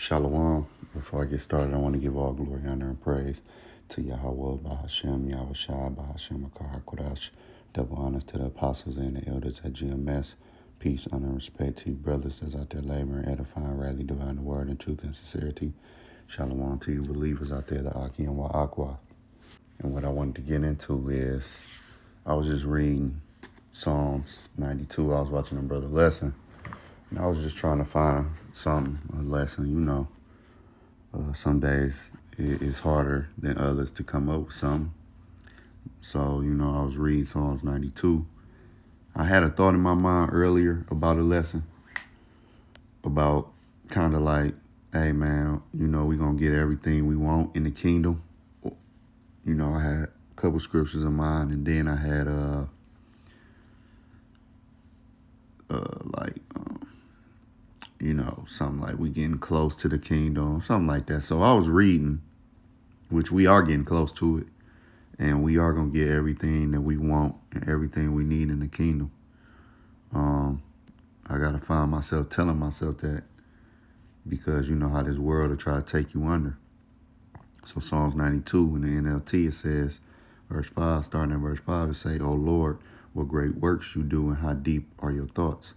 Shalom. Before I get started, I want to give all glory, honor, and praise to Yahweh, Bahashem, Yahweh Shai, Bahashem, Akar HaKodash. Double honors to the apostles and the elders at GMS. Peace, honor, and respect to you, brothers that's out there laboring, edifying, rightly dividing the word in truth and sincerity. Shalom to you, believers out there, the Aki and Wa'akwath. And what I wanted to get into is, I was just reading Psalms 92. I was watching a brother lesson. And I was just trying to find something, a lesson, some days it's harder than others to come up with something. So, I was reading Psalms 92. I had a thought in my mind earlier about a lesson, about kind of like, hey, man, we're going to get everything we want in the kingdom. I had a couple scriptures in mind, and then I had, something like we getting close to the kingdom, something like that. So I was reading, which we are getting close to it, and we are going to get everything that we want and everything we need in the kingdom. I got to find myself telling myself that, because you know how this world will try to take you under. So Psalms 92 in the NLT, it says, verse 5, starting at verse 5, it say, "O Lord, what great works you do, and how deep are your thoughts.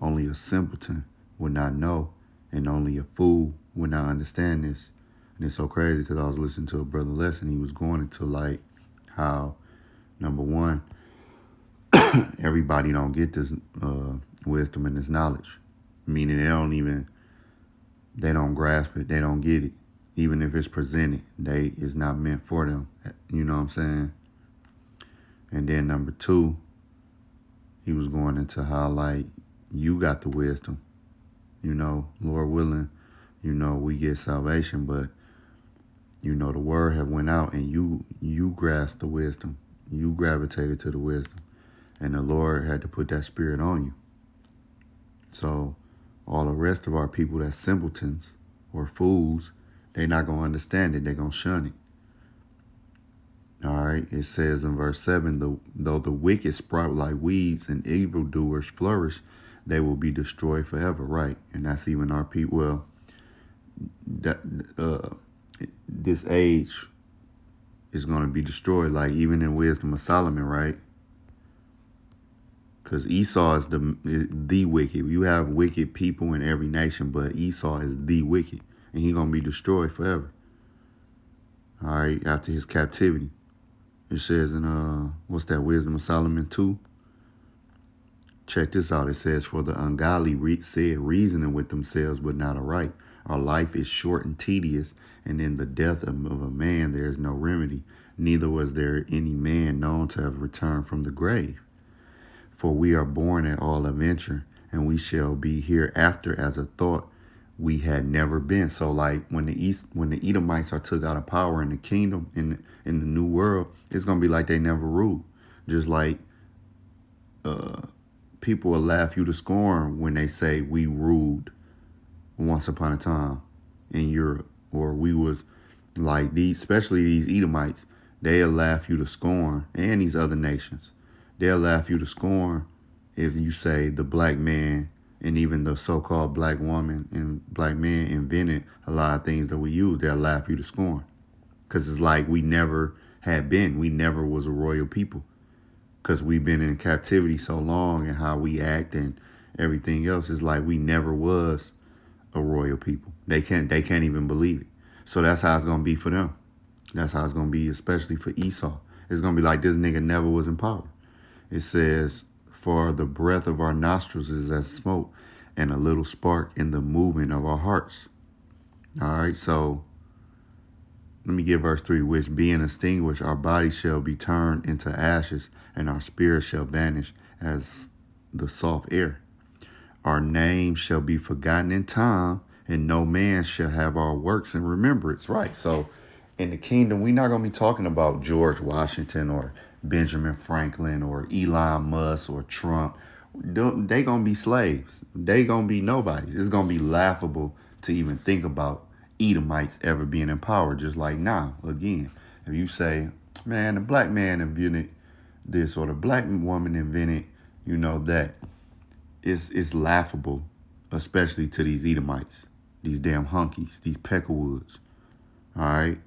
Only a simpleton would not know, and only a fool would not understand this." And it's so crazy because I was listening to a brother lesson. He was going into like how, number one, everybody don't get this wisdom and this knowledge. Meaning they don't grasp it. They don't get it. Even if it's presented, it's not meant for them. You know what I'm saying? And then number two, he was going into how like you got the wisdom. Lord willing, we get salvation, but the word have went out and you grasped the wisdom. You gravitated to the wisdom. And the Lord had to put that spirit on you. So all the rest of our people that's simpletons or fools, they're not going to understand it. They're going to shun it. All right. It says in verse 7, though the wicked sprout like weeds and evildoers flourish, they will be destroyed forever. Right. And that's even our people. Well, this age is going to be destroyed, like even in Wisdom of Solomon, right? Because Esau is the wicked. You have wicked people in every nation, but Esau is the wicked. And he's going to be destroyed forever. All right, after his captivity. It says in, what's that, Wisdom of Solomon 2? Check this out. It says, "For the ungodly said, reasoning with themselves, but not aright. Our life is short and tedious, and in the death of a man there is no remedy. Neither was there any man known to have returned from the grave. For we are born at all adventure, and we shall be hereafter as a thought we had never been." So like when the Edomites are took out of power in the kingdom, in the new world, it's going to be like they never ruled. Just like people will laugh you to scorn when they say we ruled once upon a time in Europe, or we was like these, especially these Edomites, they'll laugh you to scorn, and these other nations. They'll laugh you to scorn if you say the black man and even the so-called black woman and black man invented a lot of things that we use. They'll laugh you to scorn because it's like we never had been. We never was a royal people because we've been in captivity so long, and how we act and everything else is like we never was a royal people. They can't even believe it. So that's how it's going to be for them. That's how it's going to be, especially for Esau. It's going to be like this nigga never was in power. It says, "For the breath of our nostrils is as smoke, and a little spark in the movement of our hearts." All right, so let me get verse 3. "Which being extinguished, our bodies shall be turned into ashes, and our spirit shall vanish as the soft air. Our name shall be forgotten in time, and no man shall have our works in remembrance." Right, so in the kingdom, we're not going to be talking about George Washington or Benjamin Franklin or Elon Musk or Trump. They going to be slaves. They going to be nobodies. It's going to be laughable to even think about Edomites ever being in power. Just like now, again, if you say, man, the black man invented this, or the black woman invented, that, it's laughable, especially to these Edomites. these damn hunkies, these peckerwoods. All right.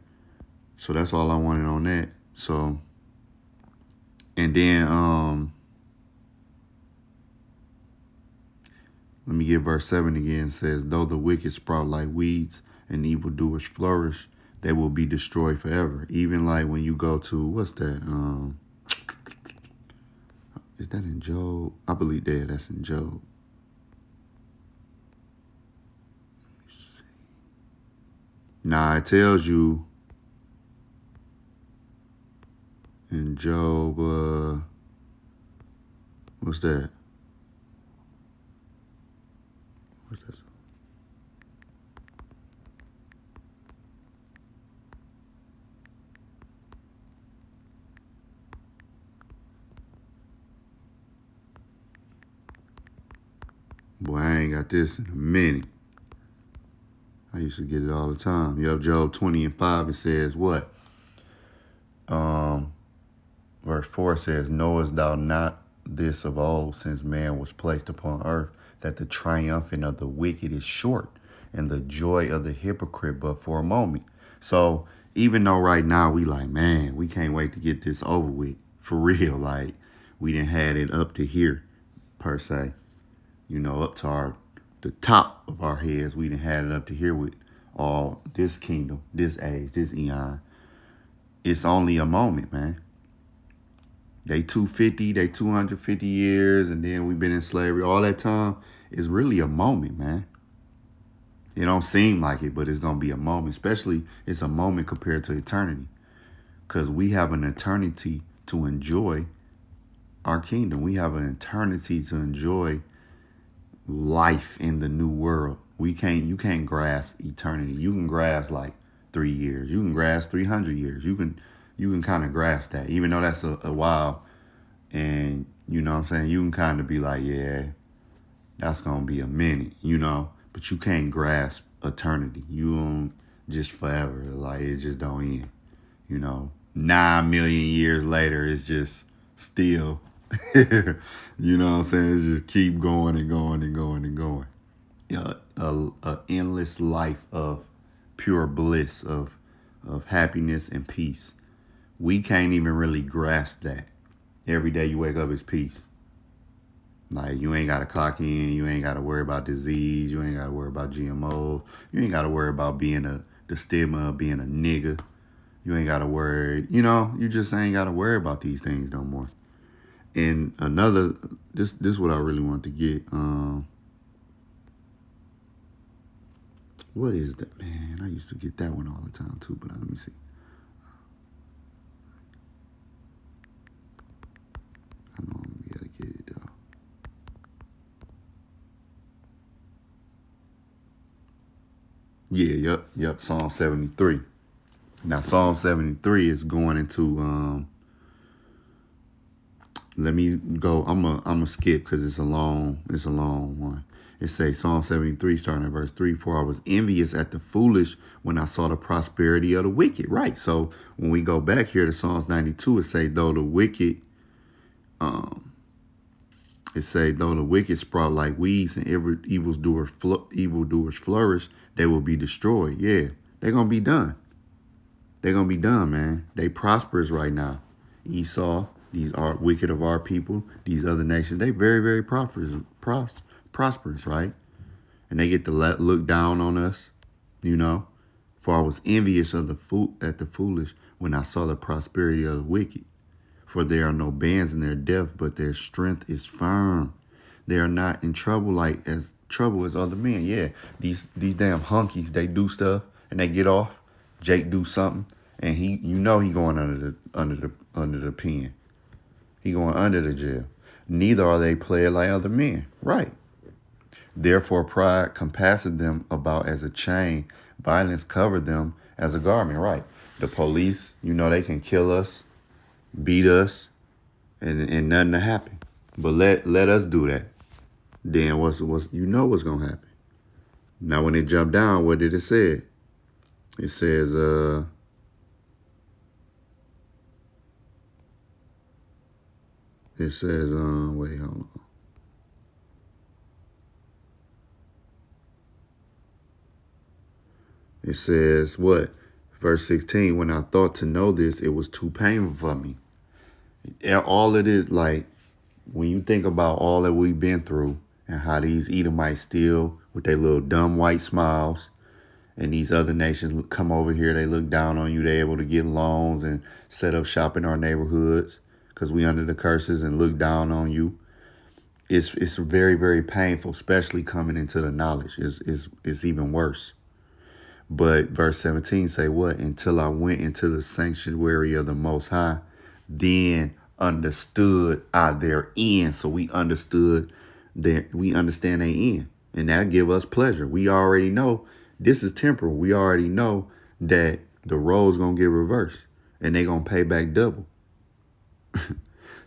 So that's all I wanted on that. So, and then let me get verse 7 again. It says, though the wicked sprout like weeds and evildoers flourish, they will be destroyed forever. Even like when you go to, what's that? Is that in Job? I believe that's in Job. Nah, it tells you in Job, what's that? What's that? Boy, I ain't got this in a minute. I used to get it all the time. Yup, Job 20:5, it says what? Verse 4 says, knowest thou not this of old, since man was placed upon earth, that the triumphing of the wicked is short, and the joy of the hypocrite but for a moment. So even though right now we like, man, we can't wait to get this over with, for real, like we didn't had it up to here, per se, up to the top of our heads, we didn't had it up to here with all this kingdom, this age, this eon. It's only a moment, man. They 250, they 250 years, and then we've been in slavery all that time. It's really a moment, man. It don't seem like it, but it's going to be a moment. Especially, it's a moment compared to eternity. Because we have an eternity to enjoy our kingdom. We have an eternity to enjoy life in the new world. You can't grasp eternity. You can grasp like 3 years. You can grasp 300 years. You can kind of grasp that, even though that's a while. And you know what I'm saying? You can kind of be like, yeah, that's going to be a minute, but you can't grasp eternity. You don't just forever. Like, it just don't end, 9 million years later, it's just still, you know what I'm saying? It's just keep going and going and going and going. A endless life of pure bliss, of happiness and peace. We can't even really grasp that. Every day you wake up is peace. Like, you ain't got to clock in. You ain't got to worry about disease. You ain't got to worry about GMOs. You ain't got to worry about being the stigma of being a nigga. You ain't got to worry. You just ain't got to worry about these things no more. And another, this is what I really want to get. What is that, man? I used to get that one all the time too, but let me see. I know I'm going to be able to get it though. Yeah, yep, Psalm 73. Now, Psalm 73 is going into, let me go, I'm a skip because it's a long one. It says Psalm 73, starting at verse 3, for I was envious at the foolish when I saw the prosperity of the wicked. Right. So when we go back here to Psalms 92, it say, though the wicked sprout like weeds and every evildoers flourish, they will be destroyed. Yeah, they're going to be done. They're going to be done, man. They prosperous right now. Esau, these are wicked of our people, these other nations, they very, very prosperous, right? And they get to look down on us, For I was envious of at the foolish when I saw the prosperity of the wicked. For there are no bands in their death, but their strength is firm. They are not in trouble as other men. Yeah, these damn hunkies, they do stuff and they get off. Jake do something, and he going under the pen. He going under the jail. Neither are they played like other men. Right. Therefore, pride compasseth them about as a chain. Violence covered them as a garment. Right. The police, they can kill us, beat us, and nothing to happen. But let us do that. Then what's gonna happen? Now when it jumped down, what did it say? It says wait, hold on. It It says what? Verse 16, when I thought to know this, it was too painful for me. All it is, like, when you think about all that we've been through and how these Edomites still, with their little dumb white smiles, and these other nations come over here, they look down on you, they able to get loans and set up shop in our neighborhoods because we under the curses and look down on you. It's very, very painful, especially coming into the knowledge. It's even worse. But verse 17 say what? Until I went into the sanctuary of the Most High, then understood I their end. So we understood that we understand their end. And that give us pleasure. We already know this is temporal. We already know that the roles going to get reversed and they going to pay back double.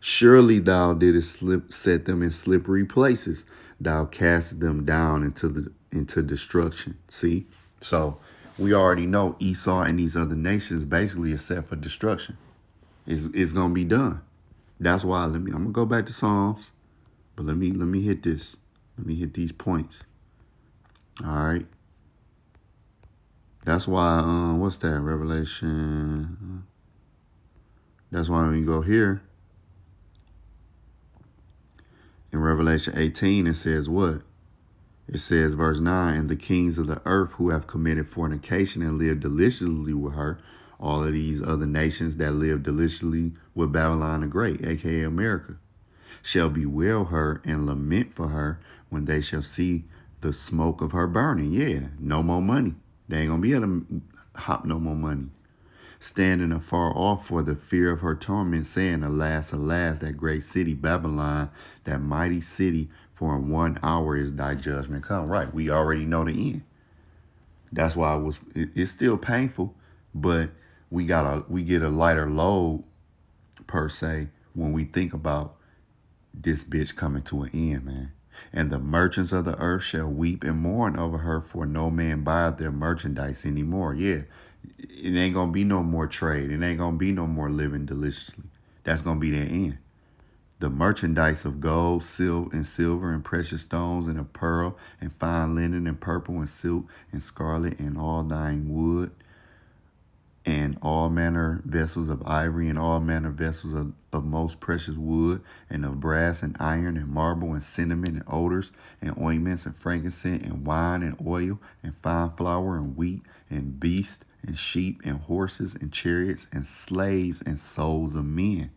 Surely thou didst set them in slippery places. Thou cast them down into destruction. See? So we already know Esau and these other nations basically is set for destruction. It's gonna be done. That's why I'm gonna go back to Psalms, but let me hit this. Let me hit these points. All right. That's why what's that? Revelation. That's why when you go here in Revelation 18, it says what? It says, verse 9, and the kings of the earth who have committed fornication and lived deliciously with her, all of these other nations that live deliciously with Babylon the Great, aka America, shall bewail her and lament for her when they shall see the smoke of her burning. Yeah, no more money. They ain't gonna be able to hop no more money. Standing afar off for the fear of her torment, saying, alas, alas, that great city, Babylon, that mighty city, for in 1 hour is thy judgment come. Right, we already know the end. That's why it's still painful, but we get a lighter load, per se, when we think about this bitch coming to an end, man. And the merchants of the earth shall weep and mourn over her, for no man buyeth their merchandise anymore. Yeah, it ain't gonna be no more trade. It ain't gonna be no more living deliciously. That's gonna be their end. The merchandise of gold, silver, and precious stones, and of pearl, and fine linen, and purple, and silk, and scarlet, and all thine wood, and all manner vessels of ivory, and all manner vessels of most precious wood, and of brass, and iron, and marble, and cinnamon, and odors, and ointments, and frankincense, and wine, and oil, and fine flour, and wheat, and beasts, and sheep, and horses, and chariots, and slaves, and souls of men.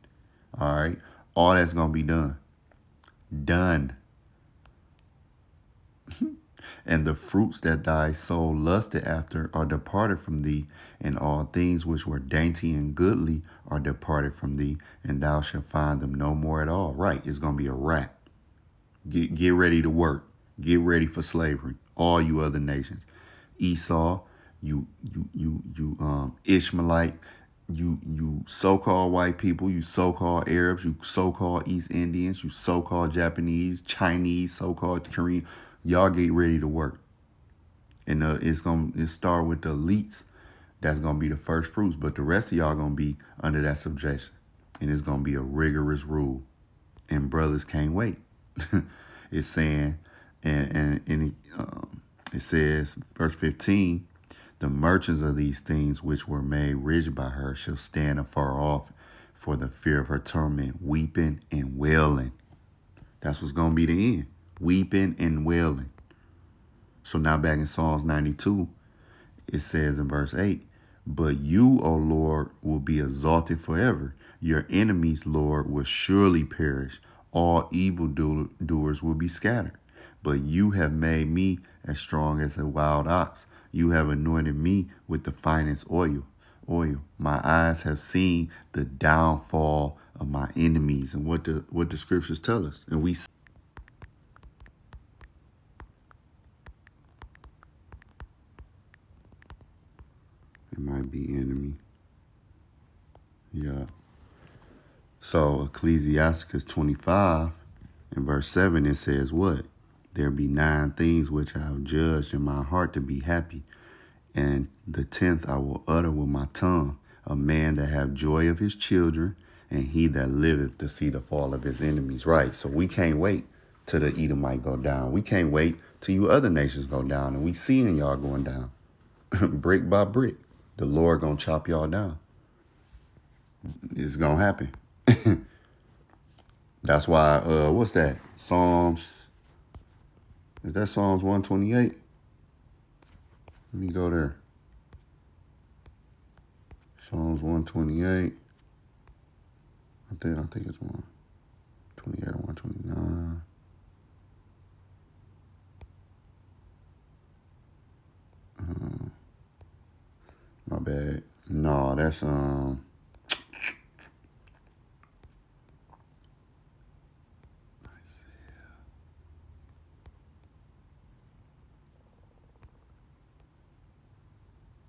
All right? All that's going to be done. Done. And the fruits that thy soul lusted after are departed from thee, and all things which were dainty and goodly are departed from thee, and thou shalt find them no more at all. Right, it's going to be a wrap. Get ready to work. Get ready for slavery. All you other nations. Esau, you Ishmaelite, you so-called white people, you so-called Arabs, you so-called East Indians, you so-called Japanese, Chinese, so-called Korean. Y'all get ready to work. And it start with the elites. That's going to be the first fruits. But the rest of y'all going to be under that subjection. And it's going to be a rigorous rule. And brothers can't wait. It's saying, it says, verse 15, the merchants of these things which were made rich by her shall stand afar off for the fear of her torment, weeping and wailing. That's what's going to be the end. Weeping and wailing. So now back in Psalms 92, it says in verse 8, but you, O Lord, will be exalted forever. Your enemies, Lord, will surely perish. All evildoers will be scattered. But you have made me as strong as a wild ox. You have anointed me with the finest oil. My eyes have seen the downfall of my enemies, and what the scriptures tell us. And we it might be enemy. Yeah. So Ecclesiasticus 25 in verse 7, it says what? There be 9 things which I have judged in my heart to be happy, and the 10th I will utter with my tongue, a man that have joy of his children, and he that liveth to see the fall of his enemies. Right. So we can't wait till the Edomite go down. We can't wait till you other nations go down, and we seeing y'all going down. brick by brick. The Lord gonna chop y'all down. It's gonna happen. That's why, what's that? Is that Psalms 128? Let me go there. Psalms 128. I think it's 128 or 129. My bad. No, that's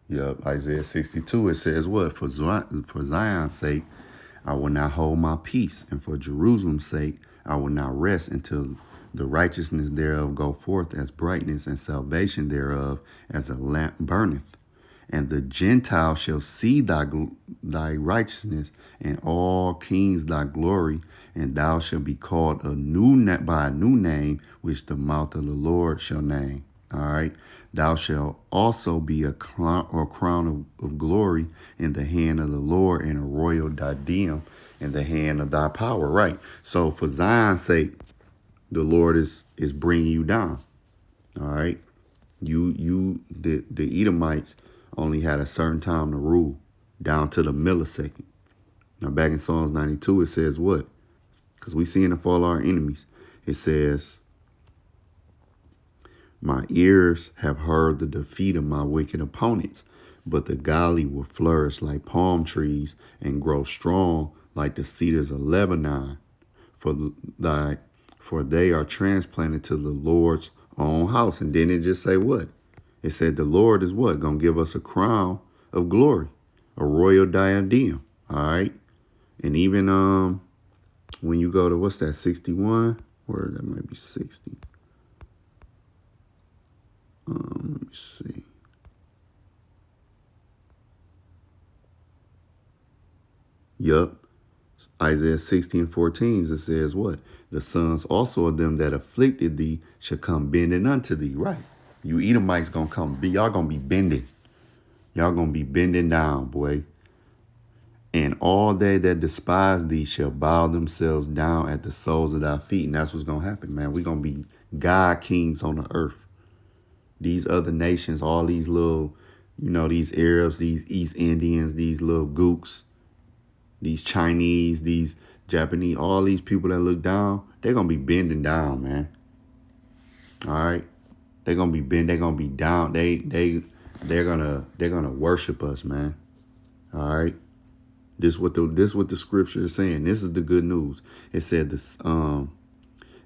Yep, Isaiah 62, it says what? For Zion's sake, I will not hold my peace, and for Jerusalem's sake, I will not rest until the righteousness thereof go forth as brightness, and salvation thereof as a lamp burneth. And the Gentiles shall see thy righteousness, and all kings thy glory, and thou shalt be called by a new name, which the mouth of the Lord shall name. All right. Thou shalt also be a crown of glory in the hand of the Lord, and a royal diadem in the hand of thy power. Right. So for Zion's sake, the Lord is bringing you down. All right. The Edomites only had a certain time to rule, down to the millisecond. Now back in Psalms 92, it says what? Because we see in the fall of our enemies, it says, my ears have heard the defeat of my wicked opponents, but the godly will flourish like palm trees and grow strong like the cedars of Lebanon. For they are transplanted to the Lord's own house. And then it just say what? It said the Lord is what? Gonna give us a crown of glory, a royal diadem. All right. And even when you go to what's that, 61? Or that might be 60. Let me see. Yup. Isaiah 60 and 14, it says what? The sons also of them that afflicted thee shall come bending unto thee. Right. You Edomites gonna come. Y'all gonna be bending. Y'all gonna be bending down, boy. And all they that despise thee shall bow themselves down at the soles of thy feet. And that's what's gonna happen, man. We're gonna be God kings on the earth. These other nations, all these little, these Arabs, these East Indians, these little gooks, these Chinese, these Japanese, all these people that look down, they're going to be bending down, man. All right. They're going to be they're going to be down. They're going to worship us, man. All right. This what the scripture is saying. This is the good news. It said this, and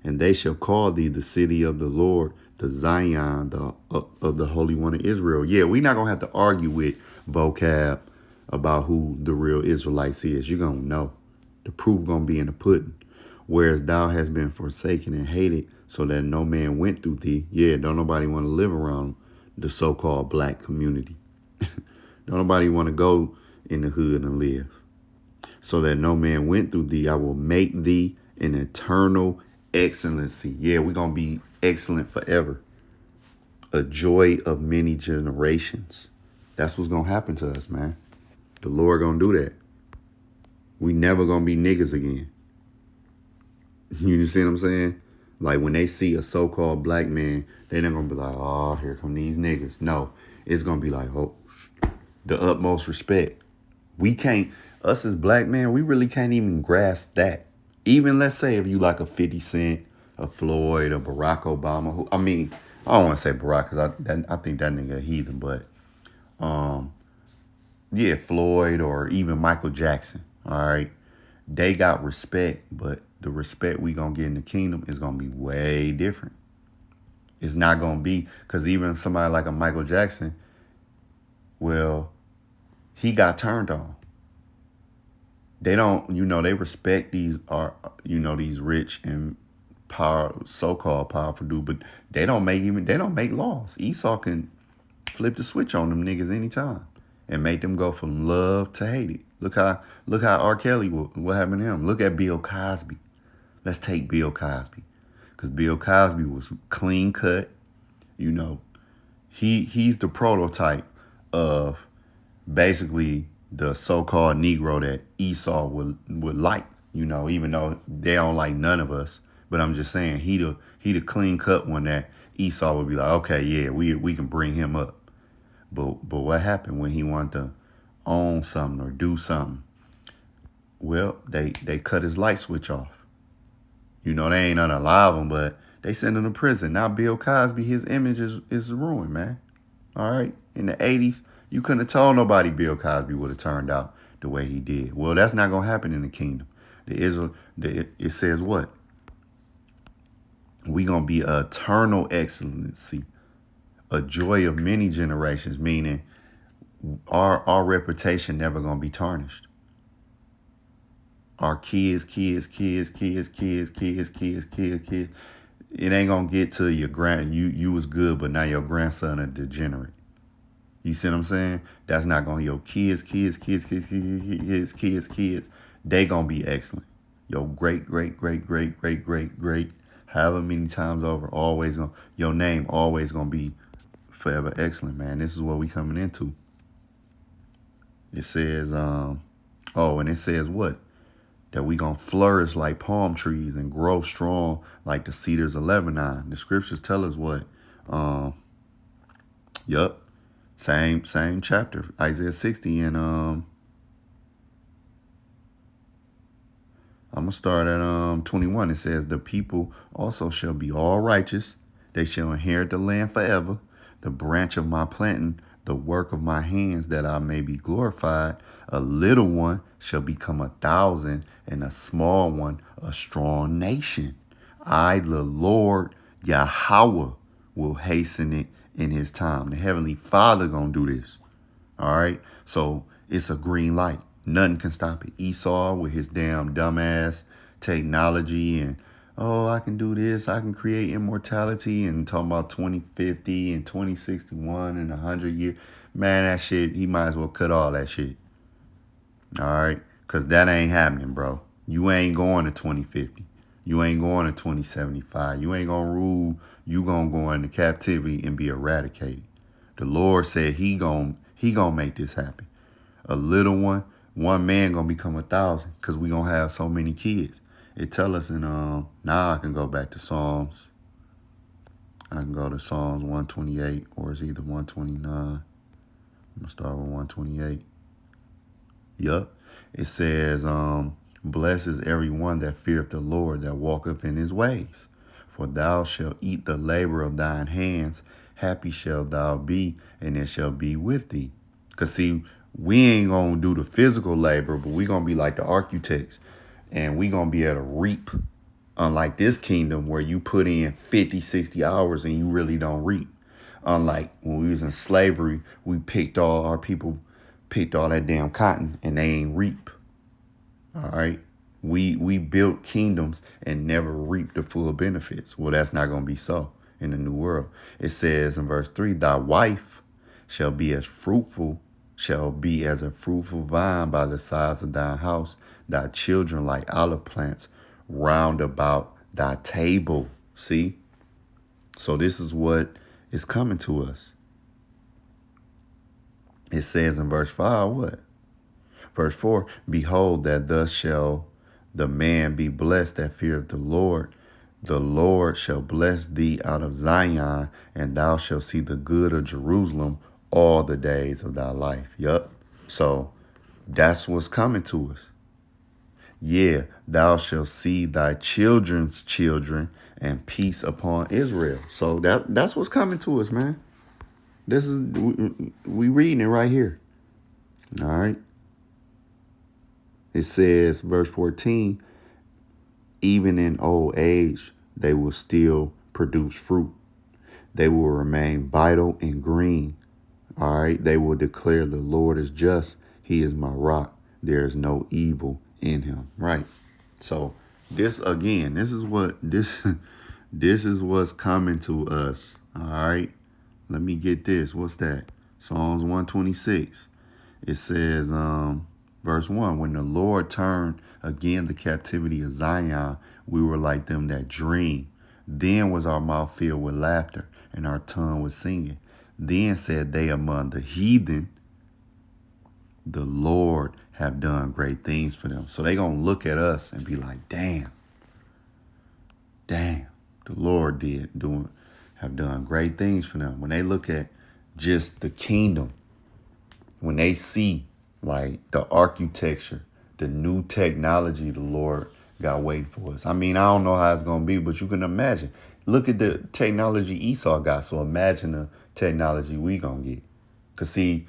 they shall call thee the city of the Lord, the Zion of the Holy One of Israel. Yeah, we're not going to have to argue with vocab about who the real Israelites is. You're going to know. The proof going to be in the pudding. Whereas thou hast been forsaken and hated, so that no man went through thee. Yeah, don't nobody want to live around the so-called black community. Don't nobody want to go in the hood and live. So that no man went through thee, I will make thee an eternal excellency. Yeah, we're going to be excellent forever. A joy of many generations. That's what's going to happen to us, man. The Lord going to do that. We never going to be niggas again. You see what I'm saying? Like when they see a so-called black man, they're not going to be like, oh, here come these niggas. No, it's going to be like, oh, the utmost respect. We can't, us as black men, we really can't even grasp that. Even let's say if you like a 50 Cent, a Floyd, a Barack Obama, I don't want to say Barack because I think that nigga a heathen, but yeah, Floyd or even Michael Jackson, all right? They got respect, but the respect we going to get in the kingdom is going to be way different. It's not going to be, because even somebody like a Michael Jackson, well, he got turned on. They don't, they respect these these rich and so-called powerful dudes, but they don't make laws. Esau can flip the switch on them niggas anytime and make them go from love to hate it. Look how R. Kelly, what happened to him? Look at Bill Cosby. Let's take Bill Cosby, because Bill Cosby was clean cut. He's the prototype of basically the so-called Negro that Esau would like, even though they don't like none of us. But I'm just saying he the clean cut one that Esau would be like, okay, yeah, we can bring him up. But what happened when he wanted to own something or do something? Well, they cut his light switch off. They ain't unalive him, but they send him to prison. Now Bill Cosby, his image is ruined, man. All right. In the 80s, you couldn't have told nobody Bill Cosby would have turned out the way he did. Well, that's not going to happen in the kingdom. It says what? We going to be eternal excellency, a joy of many generations, meaning our reputation never going to be tarnished. Our kids. It ain't gonna get to your you was good, but now your grandson a degenerate. You see what I'm saying? That's not gonna your kids. They gonna be excellent. Your great, however many times over, your name always gonna be forever excellent, man. This is what we coming into. It says, and it says what? That we gonna flourish like palm trees and grow strong like the cedars of Lebanon. The scriptures tell us what? Same chapter, Isaiah 60, and I'm gonna start at 21. It says, the people also shall be all righteous, they shall inherit the land forever, the branch of my planting, the work of my hands, that I may be glorified. A little one shall become 1,000, and a small one a strong nation. I, the Lord Yahweh, will hasten it in his time. The Heavenly Father gonna do this. All right. So it's a green light. Nothing can stop it. Esau with his damn dumbass technology and, I can do this. I can create immortality, and talking about 2050 and 2061 and 100 years. Man, that shit, he might as well cut all that shit. All right. Because that ain't happening, bro. You ain't going to 2050. You ain't going to 2075. You ain't going to rule. You going to go into captivity and be eradicated. The Lord said he gonna make this happen. A little one man going to become 1,000 because we going to have so many kids. It tell us in, now I can go back to Psalms. I can go to Psalms 128, or it's either 129. I'm going to start with 128. Yup. It says, blessed is everyone that feareth the Lord, that walketh in his ways. For thou shalt eat the labor of thine hands. Happy shalt thou be, and it shall be with thee. Because see, we ain't going to do the physical labor, but we going to be like the architects. And we going to be able to reap. Unlike this kingdom where you put in 50, 60 hours and you really don't reap. Unlike when we was in slavery, our people picked all that damn cotton and they ain't reap. All right. We built kingdoms and never reaped the full benefits. Well, that's not going to be so in the new world. It says in verse 3, thy wife shall be as a fruitful vine by the sides of thy house, thy children like olive plants round about thy table. See? So this is what is coming to us. It says in verse 5, what? Verse 4, behold, that thus shall the man be blessed that feareth the Lord. The Lord shall bless thee out of Zion, and thou shalt see the good of Jerusalem all the days of thy life. Yup. So that's what's coming to us. Yeah, thou shalt see thy children's children, and peace upon Israel. So that's what's coming to us, man. This is we reading it right here. All right. It says, verse 14, even in old age, they will still produce fruit. They will remain vital and green. All right. They will declare the Lord is just. He is my rock. There is no evil in him. Right. So this is what's coming to us. All right. Let me get this. What's that? Psalms 126. It says, verse 1, when the Lord turned again the captivity of Zion, we were like them that dream. Then was our mouth filled with laughter and our tongue with singing. Then said they among the heathen, the Lord have done great things for them. So they gonna look at us and be like, damn, the Lord have done great things for them. When they look at just the kingdom, when they see like the architecture, the new technology the Lord got waiting for us. I mean, I don't know how it's gonna be, but you can imagine. Look at the technology Esau got. So imagine the technology we gonna get. Cause see,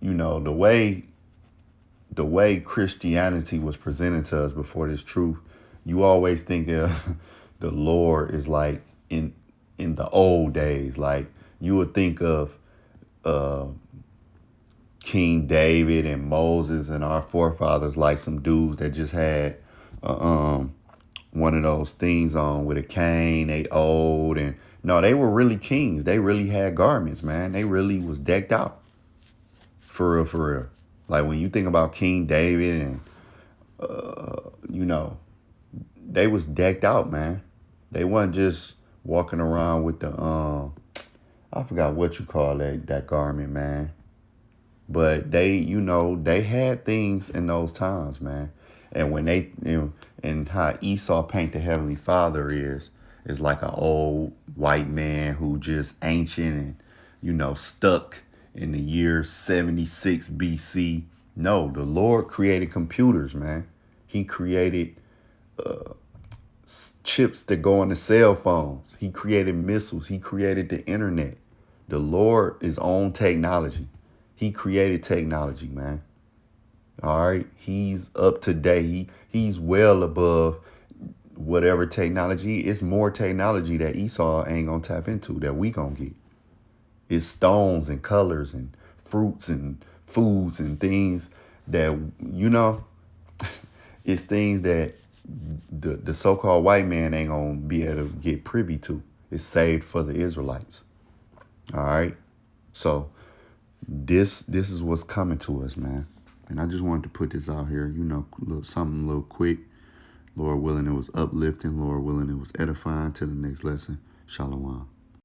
you know, the way Christianity was presented to us before this truth, you always think of the Lord is like in the old days. Like you would think of King David and Moses and our forefathers like some dudes that just had one of those things on with a cane. They old, and no, they were really kings. They really had garments, man. They really was decked out. For real, for real. Like when you think about King David and, you know, they was decked out, man. They wasn't just walking around with the, I forgot what you call that garment, man. But they, you know, they had things in those times, man. And when they, you know, and how Esau paint the Heavenly Father is like an old white man who just ancient and, you know, stuck in the year 76 BC. No, the Lord created computers, man. He created chips that go on the cell phones. He created missiles. He created the internet. The Lord is on technology. He created technology, man. All right. He's up to date. He's well above whatever technology. It's more technology that Esau ain't gonna tap into that we gonna get. It's stones and colors and fruits and foods and things that, you know, it's things that the so-called white man ain't gonna be able to get privy to. It's saved for the Israelites. All right. So this is what's coming to us, man. And I just wanted to put this out here, you know, something a little quick. Lord willing, it was uplifting. Lord willing, it was edifying. To the next lesson. Shalom.